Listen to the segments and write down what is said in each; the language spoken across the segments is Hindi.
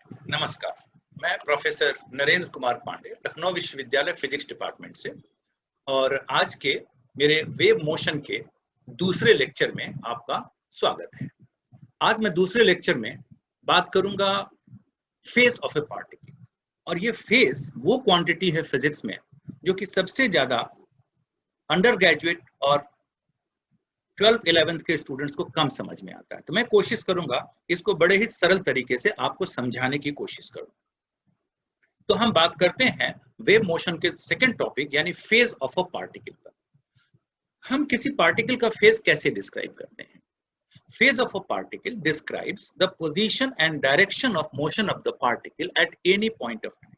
नमस्कार, मैं प्रोफेसर नरेंद्र कुमार पांडे, लखनऊ विश्वविद्यालय फिजिक्स डिपार्टमेंट से। और आज के मेरे वेव मोशन के दूसरे लेक्चर में आपका स्वागत है। आज मैं दूसरे लेक्चर में बात करूंगा फेज ऑफ ए पार्टिकल। और ये फेज वो क्वांटिटी है फिजिक्स में जो कि सबसे ज्यादा अंडर ग्रेजुएट और 12th-11th के स्टूडेंट्स को कम समझ में आता है। तो मैं कोशिश करूंगा इसको बड़े ही सरल तरीके से आपको समझाने की कोशिश करूं। तो हम बात करते हैं वेव मोशन के सेकंड टॉपिक यानी फेज ऑफ अ पार्टिकल पर। हम किसी पार्टिकल का फेज कैसे डिस्क्राइब करते हैं? Phase of a particle describes the position and direction of motion of the particle at any point of time.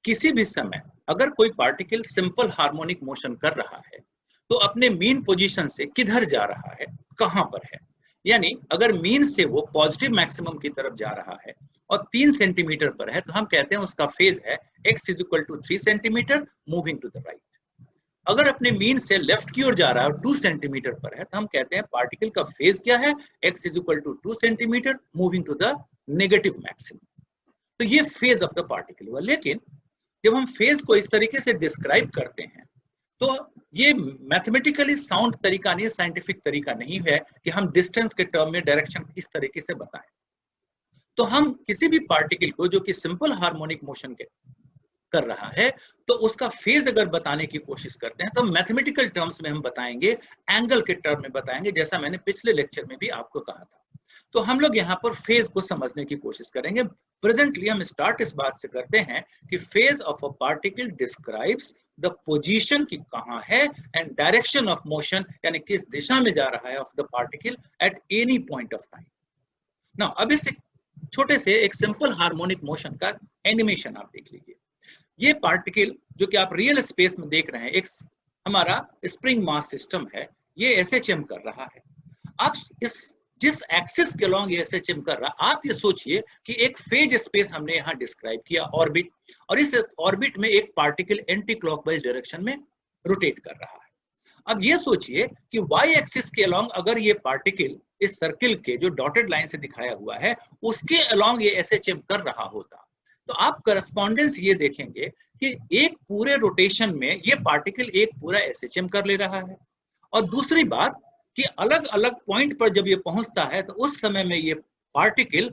किसी भी समय अगर कोई पार्टिकल सिंपल हार्मोनिक मोशन कर रहा है तो अपने मीन पोजीशन से किधर जा रहा है, कहां पर है। यानी अगर मीन से वो पॉजिटिव मैक्सिमम की तरफ जा रहा है और 3 सेंटीमीटर पर है तो हम कहते हैं उसका फेज है x = 3 centimetre moving to the right. अगर अपने मीन से लेफ्ट की ओर जा रहा है और 2 सेंटीमीटर पर है तो हम कहते हैं पार्टिकल का फेज क्या है, x = 2 centimetre moving to the negative maximum. तो ये फेज ऑफ द पार्टिकल हुआ। लेकिन जब हम फेज को इस तरीके से डिस्क्राइब करते हैं तो ये मैथमेटिकली साउंड तरीका नहीं, साइंटिफिक तरीका नहीं है कि हम डिस्टेंस के टर्म में डायरेक्शन इस तरीके से बताएं। तो हम किसी भी पार्टिकल को जो कि सिंपल हार्मोनिक मोशन के कर रहा है तो उसका फेज अगर बताने की कोशिश करते हैं तो मैथमेटिकल टर्म्स में हम बताएंगे, एंगल के टर्म में बताएंगे, जैसा मैंने पिछले लेक्चर में भी आपको कहा था। तो हम लोग यहाँ पर फेज को समझने की कोशिश करेंगे। प्रेजेंटली हम स्टार्ट इस बात से करते हैं कि phase of a particle describes the position की कहां है एंड डायरेक्शन ऑफ मोशन यानी किस दिशा में जा रहा है of the particle at any point of time. Now अब इस छोटे से एक सिंपल हार्मोनिक मोशन का एनिमेशन आप देख लीजिए। ये पार्टिकल जो कि आप रियल स्पेस में देख रहे हैं, एक हमारा स्प्रिंग मास सिस्टम है, ये SHM कर रहा है। आप इस जिस एक्सिस के अलॉन्ग ये SHM कर रहा, आप ये सोचिए कि एक फेज स्पेस हमने यहाँ डिस्क्राइब किया, ऑर्बिट, और इस ऑर्बिट में एक पार्टिकल एंटी क्लॉकवाइज डायरेक्शन में रोटेट कर रहा है। अब ये सोचिए कि वाई एक्सिस के अलॉन्ग अगर ये पार्टिकल इस सर्किल के जो डॉटेड लाइन से दिखाया हुआ है उसके अलॉन्ग ये SHM कर रहा होता तो आप करस्पॉन्डेंस ये देखेंगे कि एक पूरे रोटेशन में ये पार्टिकल एक पूरा SHM कर ले रहा है। और दूसरी बात कि अलग अलग पॉइंट पर जब ये पहुंचता है तो उस समय में ये पार्टिकल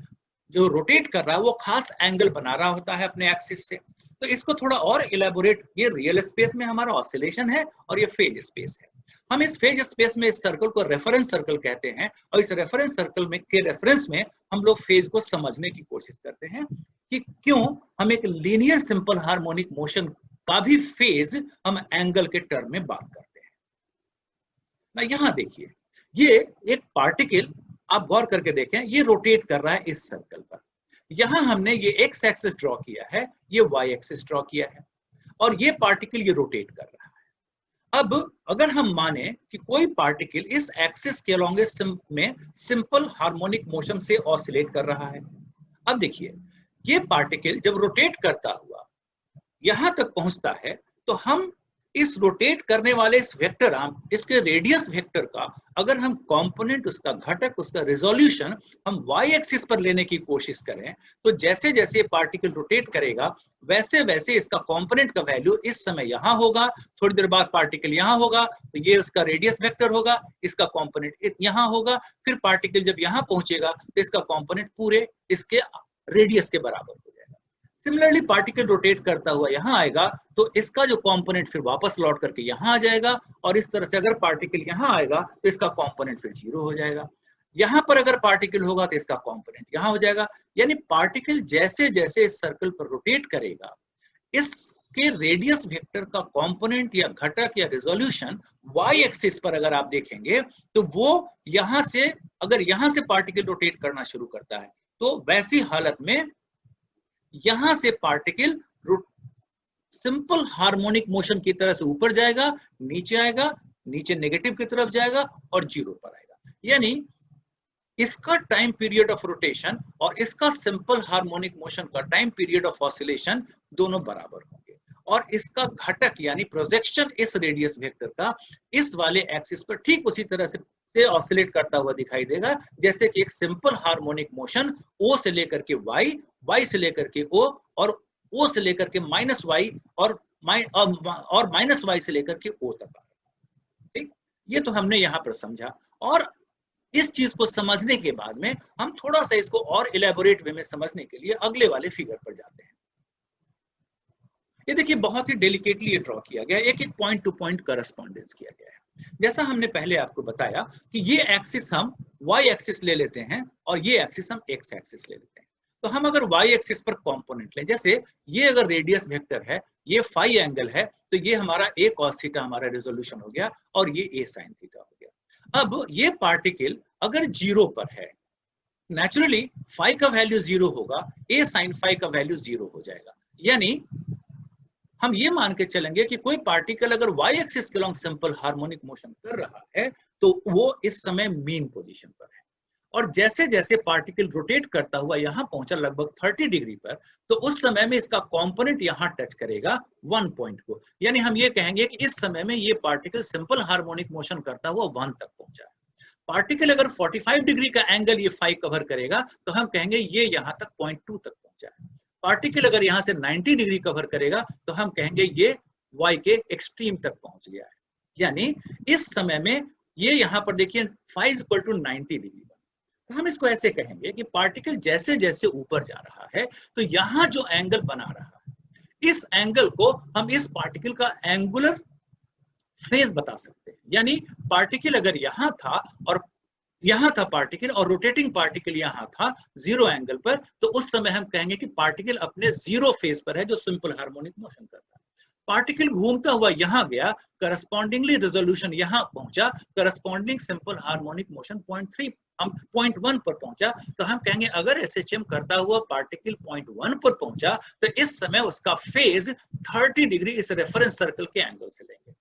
जो रोटेट कर रहा है वो खास एंगल बना रहा होता है अपने एक्सिस से। तो इसको थोड़ा और इलेबोरेट, ये रियल स्पेस में हमारा ऑसिलेशन है और ये फेज स्पेस है। हम इस फेज स्पेस में इस सर्कल को रेफरेंस सर्कल कहते हैं और इस रेफरेंस सर्कल में के रेफरेंस में हम लोग फेज को समझने की कोशिश करते हैं कि क्यों हम एक लीनियर सिंपल हार्मोनिक मोशन का भी फेज हम एंगल के टर्म में बात करते हैं। ना यहाँ देखिए, ये एक पार्टिकल आप गौर करके देखें, ये रोटेट कर रहा है इस सर्कल पर। यहां हमने ये एक्स एक्सिस ड्रॉ किया है, ये वाई एक्सिस ड्रॉ किया है और ये पार्टिकल ये रोटेट कर रहा है। अब अगर हम माने कि कोई पार्टिकल इस एक्सिस के अलॉन्ग में सिंपल हार्मोनिक मोशन से ऑसिलेट कर रहा है। अब देखिए, ये पार्टिकल जब रोटेट करता हुआ यहां तक पहुंचता है तो हम इस रोटेट करने वाले इस वेक्टर आर्म, इसके रेडियस वेक्टर का अगर हम कंपोनेंट, उसका घटक, उसका रिजोल्यूशन हम वाई एक्सिस पर लेने की कोशिश करें तो जैसे जैसे पार्टिकल रोटेट करेगा वैसे वैसे इसका कंपोनेंट का वैल्यू इस समय यहां होगा, थोड़ी देर बाद पार्टिकल यहां होगा तो ये उसका रेडियस वेक्टर होगा, इसका कंपोनेंट यहां होगा, फिर पार्टिकल जब यहां पहुंचेगा तो इसका कंपोनेंट पूरे इसके रेडियस के बराबर हो जाएगा। सिमिलरली पार्टिकल रोटेट करता हुआ यहां आएगा तो इसका जो कंपोनेंट फिर वापस लौट करके यहां आ जाएगा और इस तरह से अगर पार्टिकल यहां आएगा तो इसका कंपोनेंट फिर 0 हो जाएगा। यहां पर अगर पार्टिकल होगा तो इसका कंपोनेंट यहां हो जाएगा। यानी पार्टिकल जैसे जैसे इस सर्कल पर रोटेट करेगा इसके रेडियस वेक्टर का कंपोनेंट या घटक या रिजोल्यूशन वाई एक्सिस पर अगर आप देखेंगे तो वो यहां से, अगर यहां से पार्टिकल रोटेट करना शुरू करता है तो वैसी हालत में यहां से पार्टिकल सिंपल हार्मोनिक मोशन की तरह से ऊपर जाएगा, नीचे आएगा, नीचे नेगेटिव की तरफ जाएगा और 0 पर आएगा। यानी इसका टाइम पीरियड ऑफ रोटेशन और इसका सिंपल हार्मोनिक मोशन का टाइम पीरियड ऑफ ऑसिलेशन दोनों बराबर होंगे और इसका घटक यानी प्रोजेक्शन इस रेडियस वेक्टर का इस वाले एक्सिस पर ठीक उसी तरह से ऑसिलेट करता हुआ दिखाई देगा जैसे कि एक सिंपल हार्मोनिक मोशन O से लेकर के Y y से लेकर के o और o से लेकर के -y और -y से लेकर के o तक आ रहा है। ठीक, ये तो हमने यहाँ पर समझा। और इस चीज को समझने के बाद में हम थोड़ा सा इसको और इलेबोरेट वे में समझने के लिए अगले वाले फिगर पर जाते हैं। ये देखिए बहुत ही डेलिकेटली ये ड्रॉ किया गया, एक एक पॉइंट टू पॉइंट करस्पॉन्डेंस किया गया है। जैसा हमने पहले आपको बताया कि ये एक्सिस हम y एक्सिस ले लेते हैं और ये एक्सिस हम x एक्सिस ले लेते हैं। तो हम अगर y एक्सिस पर कंपोनेंट लें, जैसे ये अगर रेडियस वेक्टर है, ये फाई एंगल है, तो ये हमारा a cos थीटा हमारा रेजोल्यूशन हो गया और ये a sin थीटा हो गया। अब ये पार्टिकल अगर 0 पर है, नेचुरली फाई का वैल्यू 0 होगा, a sin फाई का वैल्यू 0 हो जाएगा। यानी हम ये मान के चलेंगे कि कोई पार्टिकल अगर y एक्सिस के लॉन्ग सिंपल हार्मोनिक मोशन कर रहा है तो वो इस समय मीन पोजीशन पर है, और जैसे जैसे पार्टिकल रोटेट करता हुआ यहां पहुंचा लगभग 30 डिग्री पर, तो उस समय में इसका कंपोनेंट यहां टच करेगा 1 पॉइंट को। यानी हम ये कहेंगे कि इस समय में ये पार्टिकल सिंपल हार्मोनिक मोशन करता हुआ 1 तक पहुंचा है। पार्टिकल अगर 45 डिग्री का एंगल ये फाई कवर करेगा तो हम कहेंगे ये यहां तक 0.2 तक पहुंचा है। पार्टिकल अगर यहां से 90 डिग्री कवर करेगा तो हम कहेंगे ये y के एक्सट्रीम तक पहुंच गया है। यानी इस समय में ये यहां पर देखिए फाई इक्वल टू 90 डिग्री। तो हम इसको ऐसे कहेंगे कि पार्टिकल जैसे जैसे ऊपर जा रहा है तो यहां जो एंगल बना रहा है, इस एंगल को हम इस पार्टिकल का एंगुलर फेज बता सकते हैं। यानी पार्टिकल अगर यहां था पार्टिकल और रोटेटिंग पार्टिकल यहां था 0 एंगल पर, तो उस समय हम कहेंगे कि पार्टिकल अपने 0 फेज पर है जो सिंपल हार्मोनिक मोशन करता है। पार्टिकल घूमता हुआ यहां गया, करस्पॉन्डिंगली रेजोल्यूशन यहां पहुंचा, करस्पॉन्डिंग सिंपल हार्मोनिक मोशन 0.1 पर पहुंचा, तो हम कहेंगे अगर एसएचएम करता हुआ पार्टिकल 0.1 पर पहुंचा तो इस समय उसका फेज 30 डिग्री इस रेफरेंस सर्कल के एंगल से लेंगे।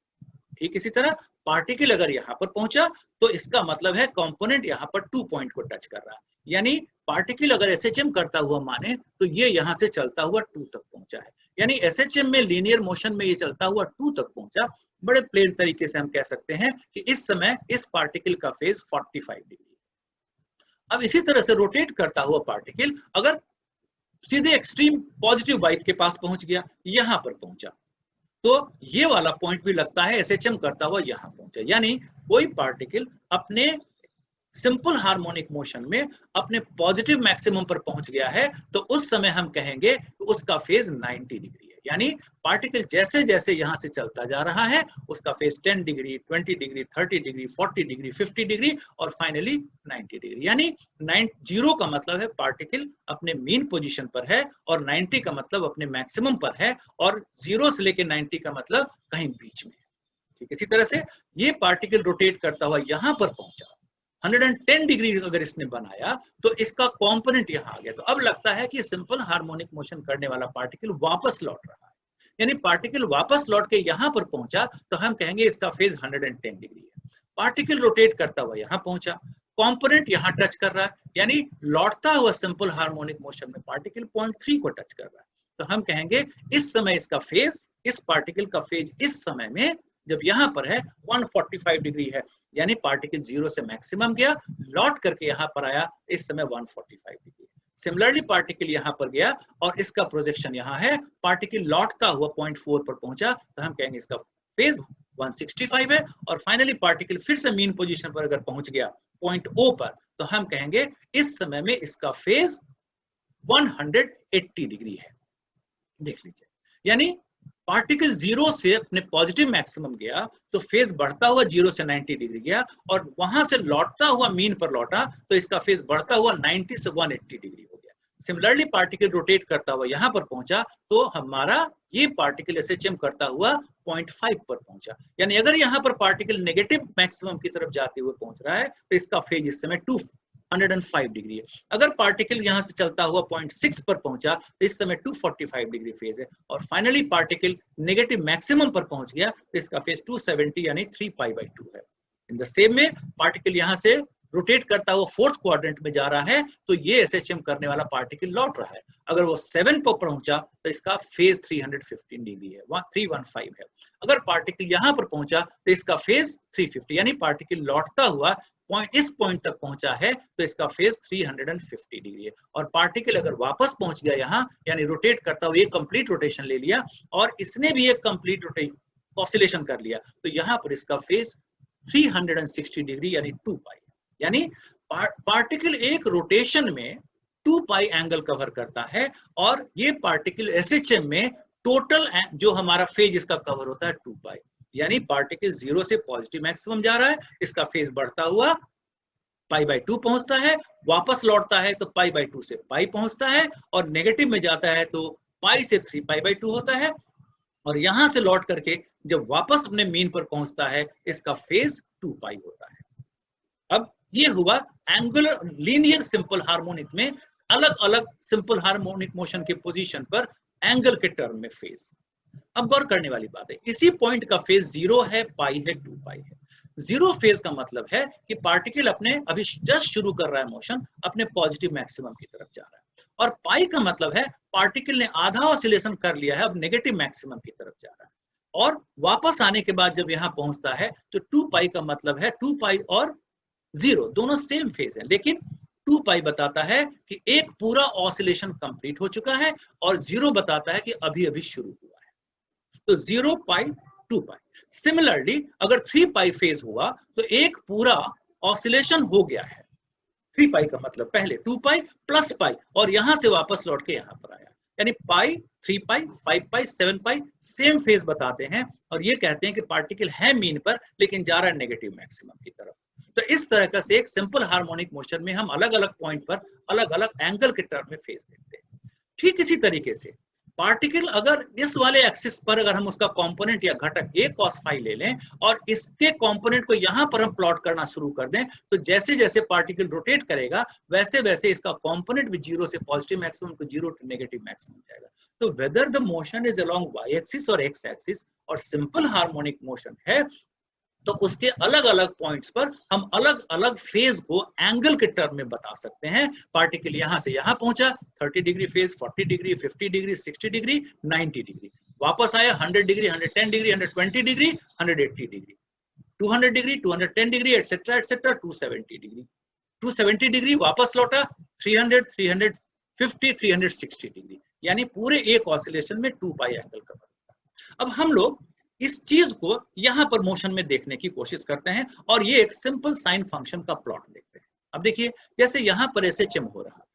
ठीक इसी तरह पार्टिकल अगर यहां पर पहुंचा तो इसका मतलब है कंपोनेंट यहां पर 2 पॉइंट को टच कर रहा है। यानी पार्टिकल अगर एसएचएम करता हुआ माने तो ये यहां से चलता हुआ 2 तक पहुंचा है। यानी एसएचएम में लीनियर मोशन में ये चलता हुआ 2 तक पहुंचा। बड़े प्लेन तरीके से हम कह सकते हैं कि इस समय इस पार्टिकल का फेज 45 डिग्री। अब इसी तरह से रोटेट करता हुआ पार्टिकल अगर सीधे एक्सट्रीम पॉजिटिव वाइट के पास पहुंच गया, यहां पर पहुंचा, तो ये वाला पॉइंट भी लगता है एसएचएम करता हुआ यहां पहुंचा। यानी कोई पार्टिकल अपने सिंपल हार्मोनिक मोशन में अपने पॉजिटिव मैक्सिमम पर पहुंच गया है तो उस समय हम कहेंगे कि उसका फेज 90 डिग्री है। यानी पार्टिकल जैसे जैसे यहां से चलता जा रहा है उसका phase 10 degree, 20 degree, 30 degree, 40 degree, 50 degree और फाइनली 90 डिग्री। यानी 0 का मतलब है पार्टिकल अपने मीन पोजीशन पर है और 90 का मतलब अपने मैक्सिमम पर है और 0 से लेकर 90 का मतलब कहीं बीच में। ठीक इसी तरह से ये पार्टिकल रोटेट करता हुआ यहां पर पहुंचा, 110 डिग्री अगर इसने बनाया तो इसका कंपोनेंट यहां आ गया। तो अब लगता है कि सिंपल हार्मोनिक मोशन करने वाला पार्टिकल वापस लौट रहा है। यानी पार्टिकल वापस लौट के यहां पर पहुंचा तो हम कहेंगे इसका फेज 110 डिग्री है। पार्टिकल रोटेट करता हुआ यहां पहुंचा, कंपोनेंट यहां टच कर रहा है, यानी लौटता हुआ सिंपल हार्मोनिक मोशन में पार्टिकल 0.3 को टच कर रहा है। तो हम कहेंगे इस समय इसका फेज, इस पार्टिकल का फेज इस समय में जब यहां पर है 145 डिग्री है। यानी पार्टिकल 0 से मैक्सिमम गया, लौट करके यहां पर आया, इस समय 145 डिग्री। सिमिलरली पार्टिकल यहां पर गया और इसका प्रोजेक्शन यहां है, पार्टिकल लौटता हुआ 0.4 पर पहुंचा तो हम कहेंगे इसका फेज 165 है। और फाइनली पार्टिकल फिर से मीन पोजीशन पर अगर पहुंच गया पॉइंट O पर तो हम कहेंगे इस समय में इसका फेज 180 डिग्री है। देख लीजिए, यानी पार्टिकल 0 से अपने पॉजिटिव मैक्सिमम गया तो फेज बढ़ता हुआ 0 से 90 डिग्री गया और वहां से लौटता हुआ मीन पर लौटा तो इसका फेज बढ़ता हुआ 90 से 180 डिग्री हो गया। सिमिलरली पार्टिकल रोटेट करता हुआ यहां पर पहुंचा तो हमारा ये पार्टिकल एसएचएम करता हुआ 0.5 पर पहुंचा। यानी अगर यहां पर पार्टिकल नेगेटिव मैक्सिमम की तरफ जाते हुए पहुंच रहा है तो इसका फेज इस समय 205 डिग्री है। अगर पार्टिकल यहां से चलता हुआ 0.6 पर पहुंचा तो इस समय 245 डिग्री फेज है। और फाइनली पार्टिकल नेगेटिव मैक्सिमम पर पहुंच गया तो इसका फेज 270 यानी 3π/2 है। इन द सेम में पार्टिकल यहां से रोटेट करता हुआ 4th क्वाड्रेंट में जा रहा है तो ये एसएचएम करने वाला पार्टिकल लौट रहा है। अगर वो 7 पर पहुंचा तो इसका फेज 315 डिग्री है, वहां 315 है। अगर पार्टिकल यहां पर पहुंचा तो इसका फेज 350 यानी पार्टिकल लौटता हुआ इस पॉइंट तक पहुंचा है तो इसका फेज 350 डिग्री है। और पार्टिकल अगर वापस पहुंच गया यहाँ, यानी रोटेट करता हुआ एक कंप्लीट रोटेशन ले लिया और इसने भी एक कंप्लीट रोटेशन ऑसिलेशन कर लिया, तो यहाँ पर इसका फेज 360 डिग्री यानी 2 पाई, यानी पार्टिकल एक रोटेशन में 2 पाई एंगल कवर करता है। और ये पार्टिकल एसएचएम में टोटल जो हमारा फेज इसका कवर होता है 2 पाई, यानी पार्टिकल 0 से पॉजिटिव मैक्सिमम जा रहा है, इसका फेज बढ़ता हुआ π/2 पहुंचता है, वापस लौटता है तो π/2 से पाई पहुंचता है, और नेगेटिव में जाता है तो पाई से 3π/2 होता है, और यहां से लौट करके जब वापस अपने मीन पर पहुंचता है इसका फेज 2 पाई होता है। अब ये हुआ एंगुलर लीनियर सिंपल हार्मोनिक में अलग अलग सिंपल हार्मोनिक मोशन के पोजीशन पर एंगल के टर्म में फेज। अब गौर करने वाली बात है, इसी पॉइंट का फेज 0 है, पाई है, 2 पाई है। 0 फेज का मतलब है कि पार्टिकल अपने अभी जस्ट शुरू कर रहा है मोशन, अपने पॉजिटिव मैक्सिमम की तरफ जा रहा है, और पाई का मतलब है पार्टिकल ने आधा ऑसिलेशन कर लिया है, अब नेगेटिव मैक्सिमम की तरफ जा रहा है, और वापस आने के बाद जब यहाँ पहुंचता है तो 2 पाई का मतलब है 2 पाई और 0 दोनों सेम फेज है, लेकिन 2 पाई बताता है कि एक पूरा ऑसिलेशन कंप्लीट हो चुका है, और 0 बताता है कि अभी अभी शुरू हुआ है। तो 0 पाई 2 पाई। सिमिलरली अगर 3 पाई फेज हुआ तो एक पूरा ऑसिलेशन हो गया है। 3 पाई का मतलब पहले 2 पाई प्लस पाई, और यहां से वापस लौट के यहां पर आया, यानी पाई, 3 पाई, 5 पाई, 7 पाई सेम फेज बताते हैं, और ये कहते हैं कि पार्टिकल है मीन पर लेकिन जा रहा है नेगेटिव मैक्सिमम की तरफ। तो इस तरह से एक सिंपल हार्मोनिक मोशन में हम अलग अलग पॉइंट पर अलग अलग एंगल के टर्म में फेज देखते हैं। ठीक इसी तरीके से पार्टिकल अगर इस वाले एक्सिस पर अगर हम उसका कंपोनेंट या घटक a cos phi ले लें और इसके कंपोनेंट को यहां पर हम प्लॉट करना शुरू कर दें, तो जैसे जैसे पार्टिकल रोटेट करेगा वैसे वैसे इसका कंपोनेंट भी 0 से positive maximum to 0 to negative maximum जाएगा। तो whether the motion is along y axis और x एक्सिस और सिंपल हार्मोनिक मोशन है, तो उसके अलग अलग पॉइंट्स पर हम अलग अलग फेज को एंगल के टर्म में बता सकते हैं। पार्टिकल यहां से यहां पहुंचा 30 degree phase, 40 degree, 50 degree, 60 degree, 90 degree, वापस आया 100 degree, 110 degree, 120 degree, 180 degree, 200 degree, 210 degree, etcetera etcetera, 270 degree, 270 degree, वापस लौटा 300, 350, 360 डिग्री, यानी पूरे एक ऑसिलेशन में 2 पाई एंगल कवर होता। अब हम लोग इस चीज को यहां पर मोशन में देखने की कोशिश करते हैं, और ये एक सिंपल साइन फंक्शन का प्लॉट देखते हैं। अब देखिए, जैसे यहां पर एसएचएम हो रहा,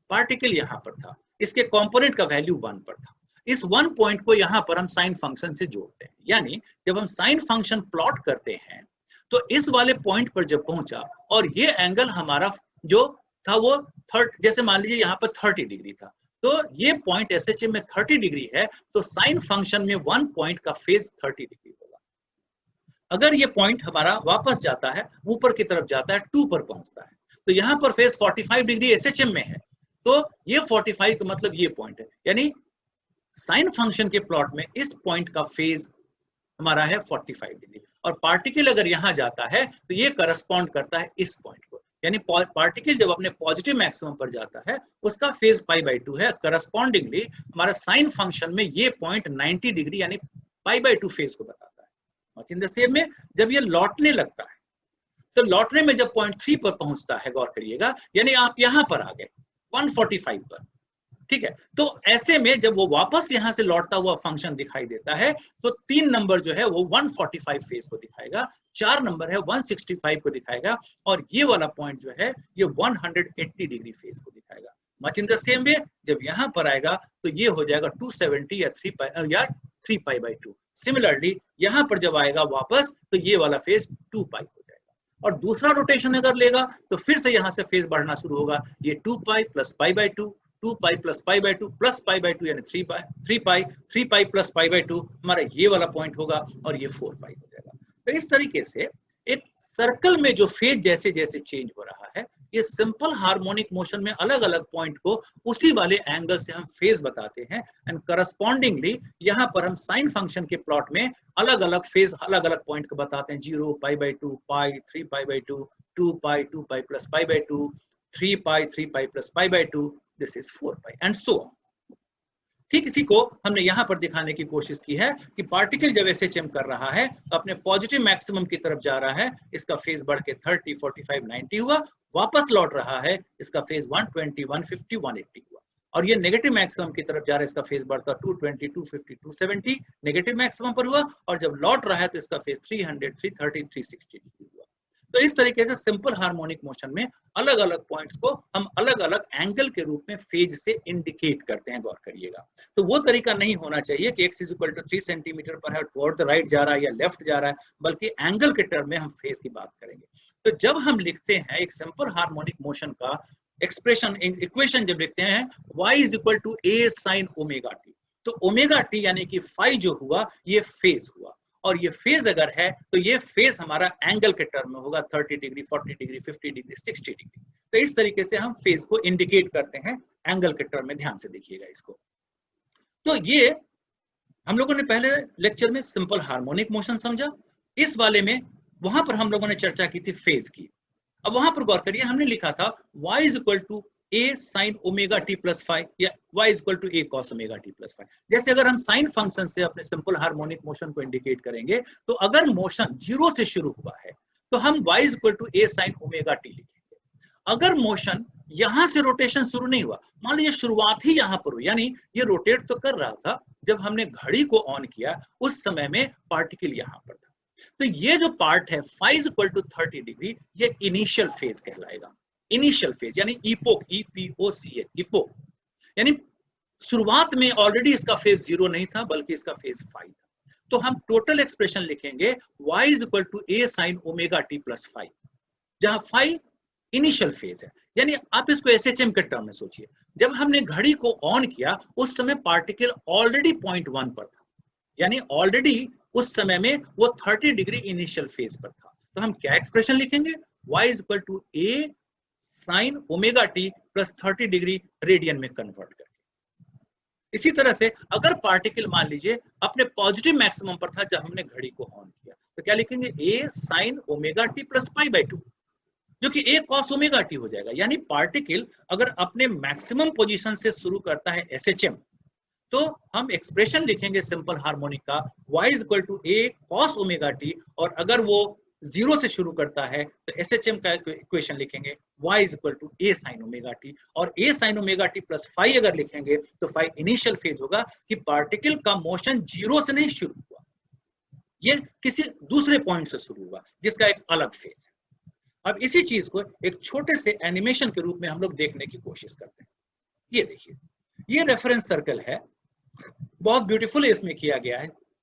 पार्टिकल यहां पर था, इसके कंपोनेंट का वैल्यू 1 पर था, इस 1 पॉइंट को यहां पर हम साइन फंक्शन से जोड़ते हैं, यानी जब हम साइन फंक्शन प्लॉट करते हैं तो इस वाले पॉइंट पर जब पहुंचा और ये एंगल हमारा जो था वो जैसे मान लीजिए यहाँ पर 30 डिग्री था, तो ये पॉइंट एसएचएम में 30 डिग्री है, तो साइन फंक्शन में 1 पॉइंट का फेज 30 डिग्री होगा। अगर ये पॉइंट हमारा वापस जाता है, ऊपर की तरफ जाता है, 2 पर पहुंचता है, तो यहां पर फेज 45 डिग्री एसएचएम में है, तो ये 45 का मतलब ये पॉइंट है, यानी साइन फंक्शन के प्लॉट में इस पॉइंट का फेज हमारा है 45 डिग्री, और पार्टिकल अगर यहां जाता है तो ये करस्पॉन्ड करता है इस पॉइंट को, यानी पार्टिकल जब अपने पॉजिटिव मैक्सिमम पर जाता है उसका फेज π/2 है। करस्पॉन्डिंगली हमारा साइन फंक्शन में ये पॉइंट 90 डिग्री यानी π/2 फेज को बताता है। मच इन द सेम में जब ये लौटने लगता है, तो लौटने में जब पॉइंट 3 पर पहुंचता है, गौर करिएगा, यानी आप यहां पर आ गए 145 पर, ठीक है, तो ऐसे में जब वो वापस यहां से लौटता हुआ फंक्शन दिखाई देता है तो 3 नंबर जो है वो 145 फेज को दिखाएगा, 4 नंबर है 165 को दिखाएगा, और ये वाला पॉइंट जो है ये 180 डिग्री फेज को दिखाएगा। Much in the same way जब यहां पर आएगा तो ये हो जाएगा 270 या 3 पाई/2। सिमिलरली यहां पर जब आएगा वापस तो ये वाला फेज 2 पाई हो जाएगा, और दूसरा रोटेशन अगर लेगा तो फिर से यहां से फेज बढ़ना शुरू होगा, ये 2 pi plus π/2, 2 pi plus π/2 plus π/2 यानी 3 पाई, 3 पाई प्लस π/2 हमारा ये वाला पॉइंट होगा, और ये 4 पाई हो जाएगा। तो इस तरीके से एक सर्कल में जो फेज जैसे जैसे चेंज हो रहा है, ये सिंपल हार्मोनिक मोशन में अलग अलग पॉइंट को उसी वाले एंगल से हम फेज बताते हैं, एंड करस्पॉन्डिंगली यहाँ पर हम साइन फंक्शन के प्लॉट में अलग अलग फेज अलग अलग पॉइंट को बताते हैं, 0, π/2, पाई, 3 पाई/2, 2 pi, 2 pi plus π/2, 3 pi, 3 pi plus π/2, this is 4 pi and so on. ठीक इसी को हमने यहाँ पर दिखाने की कोशिश की है कि पार्टिकल जब एसएचएम कर रहा है तो अपने पॉजिटिव मैक्सिमम की तरफ जा रहा है, इसका फेज बढ़ के 30, 45, 90 हुआ, वापस लौट रहा है, इसका फेज 120, 150, 180 हुआ, और ये नेगेटिव मैक्सिमम की तरफ जा रहा है, इसका फेज बढ़ता 220, 250, 270 नेगेटिव मैक्सिमम पर हुआ, और जब लौट रहा है तो इसका फेज 300, 330, 360 डिग्री हुआ। तो इस तरीके से सिंपल हार्मोनिक मोशन में अलग अलग पॉइंट्स को हम अलग अलग एंगल के रूप में फेज से इंडिकेट करते हैं, गौर करिएगा। तो वो तरीका नहीं होना चाहिए कि x = 3 सेंटीमीटर पर है, टुवर्ड द राइट जा रहा है या लेफ्ट जा रहा है, बल्कि एंगल के टर्म में हम फेज की बात करेंगे। तो जब हम लिखते हैं एक सिंपल हार्मोनिक मोशन का एक्सप्रेशन, इक्वेशन जब लिखते हैं y = a sin omega t, तो ओमेगा t यानी कि फाई जो हुआ ये फेज हुआ, और ये फेज अगर है तो ये फेज हमारा एंगल के टर्म में होगा, 30 डिग्री, 40 डिग्री, 50 डिग्री, 60 डिग्री। तो इस तरीके से हम फेज को इंडिकेट करते हैं एंगल के टर्म में, ध्यान से देखिएगा इसको। तो ये हम लोगों ने पहले लेक्चर में सिंपल हार्मोनिक मोशन समझा, इस वाले में वहां पर हम लोगों ने चर्चा की थी फेज की। अब वहां पर गौर करिए, हमने लिखा था y = a sin omega t plus five या y = a cos omega t plus five. जैसे अगर हम साइन फंक्शन से अपने सिंपल हार्मोनिक मोशन को इंडिकेट करेंगे, तो अगर मोशन 0 से शुरू हुआ है तो हम y = a sin omega t लिखेंगे। अगर मोशन यहां से रोटेशन शुरू नहीं हुआ, मान लीजिए शुरुआत ही यहां पर हुई, यानी ये रोटेट तो कर रहा था, जब हमने घड़ी को ऑन किया उस समय में पार्टिकल यहां पर था, तो ये जो पार्ट है फाई = 30 डिग्री, ये इनिशियल फेज कहलाएगा। इनिशियल फेज यानी इपोक, EPOCH, इपोक, यानी शुरुआत में ऑलरेडी इसका फेज 0 नहीं था, बल्कि इसका फेज फाई था। तो हम टोटल एक्सप्रेशन लिखेंगे y = a sin omega t plus five, जहां फाई इनिशियल फेज है। यानी आप इसको एसएचएम के टर्म में सोचिए, जब हमने घड़ी को ऑन किया उस समय पार्टिकल ऑलरेडी 0.1 पर था, यानी ऑलरेडी उस समय में वो 30 डिग्री इनिशियल फेज पर था। तो हम क्या एक्सप्रेशन लिखेंगे, y = a sin omega t plus 30 degree radian में कन्वर्ट करके। इसी तरह से अगर पार्टिकल मान लीजिए अपने पॉजिटिव मैक्सिमम पर था जब हमने घड़ी को ऑन किया, तो क्या लिखेंगे, a sin omega t plus π/2, जो कि a cos ओमेगा t हो जाएगा। यानी पार्टिकल अगर अपने मैक्सिमम पोजीशन से शुरू करता है एसएचएम, तो हम एक्सप्रेशन लिखेंगे सिंपल हार्मोनिक का y = a cos omega t, और अगर वो 0 से शुरू करता है तो एसएचएम का इक्वेशन लिखेंगे y = a sin omega t, और a sin omega t plus phi अगर लिखेंगे तो फाई इनिशियल फेज होगा कि पार्टिकल का मोशन 0 से नहीं शुरू हुआ, ये किसी दूसरे पॉइंट से शुरू हुआ जिसका एक अलग फेज है। अब इसी चीज को एक छोटे से एनिमेशन के रूप में हम लोग देखने की कोशिश करते हैं। ये देखिए, ये रेफरेंस सर्कल है, बहुत ब्यूटीफुल इसमें किया गया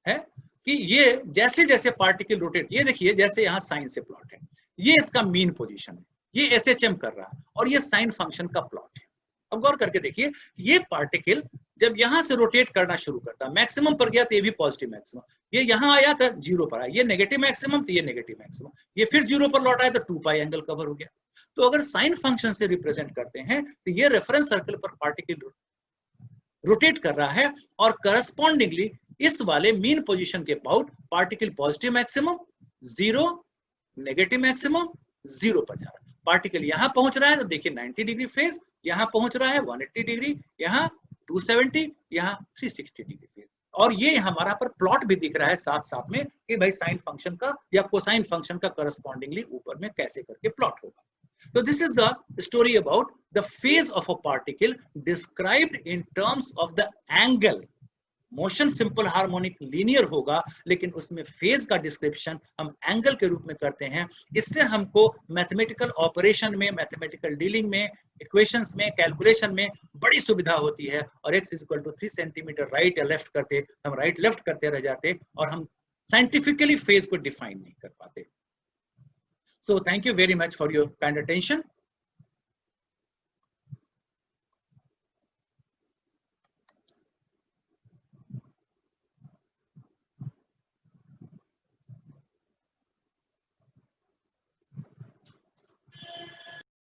है कि ये जैसे जैसे पार्टिकल रोटेट, ये देखिए जैसे यहाँ साइन से प्लॉट है, ये इसका मीन पोजीशन है, ये एसएचएम कर रहा है, और ये साइन फंक्शन का प्लॉट है। अब गौर करके देखिए, ये पार्टिकल जब यहां से रोटेट करना शुरू करता है, मैक्सिमम पर गया तो ये भी पॉजिटिव मैक्सिमम, ये यहां आया था 0 पर आया, ये नेगेटिव मैक्सिमम तो ये नेगेटिव मैक्सिमम, ये फिर 0 पर लौट आया तो 2π एंगल कवर हो गया। तो अगर साइन फंक्शन से रिप्रेजेंट करते हैं तो ये रेफरेंस सर्कल पर पार्टिकल रोटेट कर रहा है, और करस्पॉन्डिंगली इस वाले मीन पोजीशन के about particle positive maximum 0, negative maximum 0 पर जा रहा है। पार्टिकल यहां पहुंच रहा है तो देखिए 90 डिग्री फेज, यहां पहुंच रहा है 180 डिग्री, यहां 270, यहां 360 डिग्री फेज, और ये हमारा पर प्लॉट भी दिख रहा है साथ साथ में कि भाई साइन फंक्शन का या कोसाइन फंक्शन का करस्पॉन्डिंगली ऊपर में कैसे करके प्लॉट होगा। So this is the story about the phase of a particle described in terms of the angle. Motion simple harmonic linear होगा, लेकिन उसमें फेज का डिस्क्रिप्शन हम एंगल के रूप में करते हैं। इससे हमको मैथमेटिकल ऑपरेशन में, मैथमेटिकल डीलिंग में, इक्वेशंस में, कैलकुलेशन में बड़ी सुविधा होती है। और x = 3 सेंटीमीटर राइट या लेफ्ट करते, हम राइट लेफ्ट करते रह जाते और हम साइंटिफिकली फेज को डिफाइन नहीं कर पाते। So thank you very much for your kind attention.